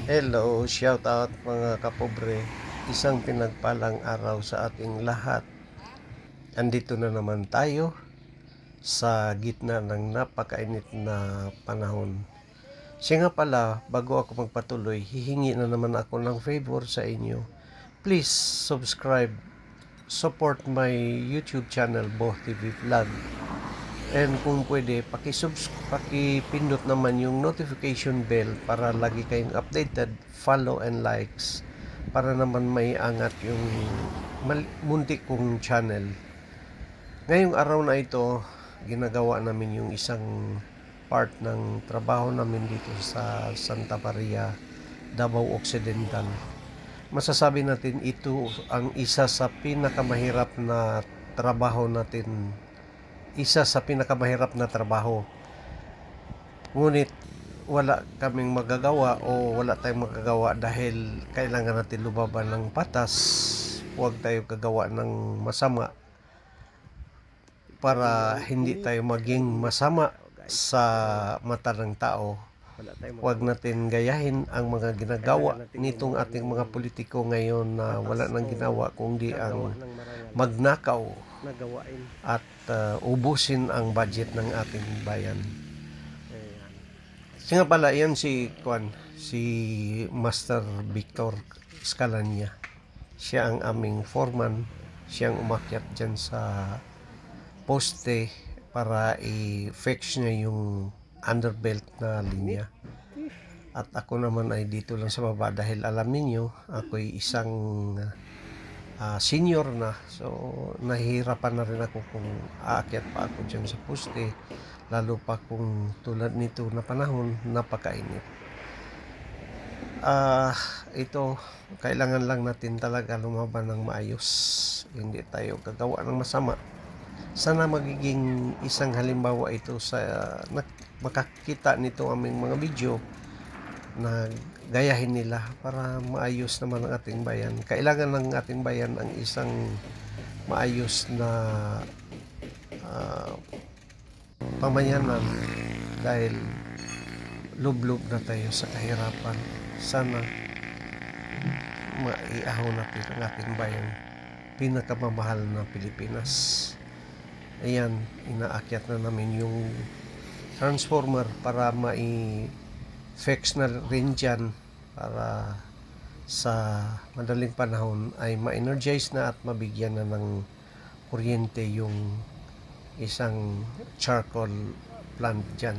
Hello, shout out mga kapobre. Isang pinagpalang araw sa ating lahat. Andito na naman tayo sa gitna ng napakainit na panahon. Siya nga pala, bago ako magpatuloy, hihingi na naman ako ng favor sa inyo. Please subscribe, support my YouTube channel, Boh TV Vlog. And kung pwede, pakipindot naman yung notification bell para lagi kayong updated, follow and likes para naman may angat yung muntik kong channel. Ngayong araw na ito, ginagawa namin yung isang part ng trabaho namin dito sa Santa Maria, Davao Occidental. Masasabi natin ito ang isa sa pinakamahirap na trabaho natin, isa sa pinakamahirap na trabaho. Ngunit wala kaming magagawa o wala tayong magagawa dahil kailangan natin lubaban ng patas. Huwag tayo gagawa ng masama para hindi tayo maging masama sa mata ng tao. Huwag natin gayahin ang mga ginagawa nitong ating mga politiko ngayon na wala nang ginawa kundi ang magnakaw at ubusin ang budget ng ating bayan. Siya nga pala, yan si Master Victor Escalania. Siya ang aming foreman. Siya ang umakyat dyan sa poste para i-fix niya yung underbelt na linya. At ako naman ay dito lang sa baba dahil alam niyo ako'y isang senior na, so nahihirapan na rin ako kung aakyat pa ako dyan sa poste, lalo pa kung tulad nito na panahon, napakainit. Ito, kailangan lang natin talaga lumaban ng maayos, hindi tayo gagawa ng masama. Sana magiging isang halimbawa ito sa makakita nito aming mga video na gayahin nila para maayos naman ang ating bayan. Kailangan ng ating bayan ang isang maayos na pamayanan dahil lublob na tayo sa kahirapan. Sana maiahon natin ang ating bayan, pinakamamahal na Pilipinas. Ayan, inaakyat na namin yung transformer para fix na rin dyan para sa madaling panahon ay ma-energize na at mabigyan na ng kuryente yung isang charcoal plant dyan.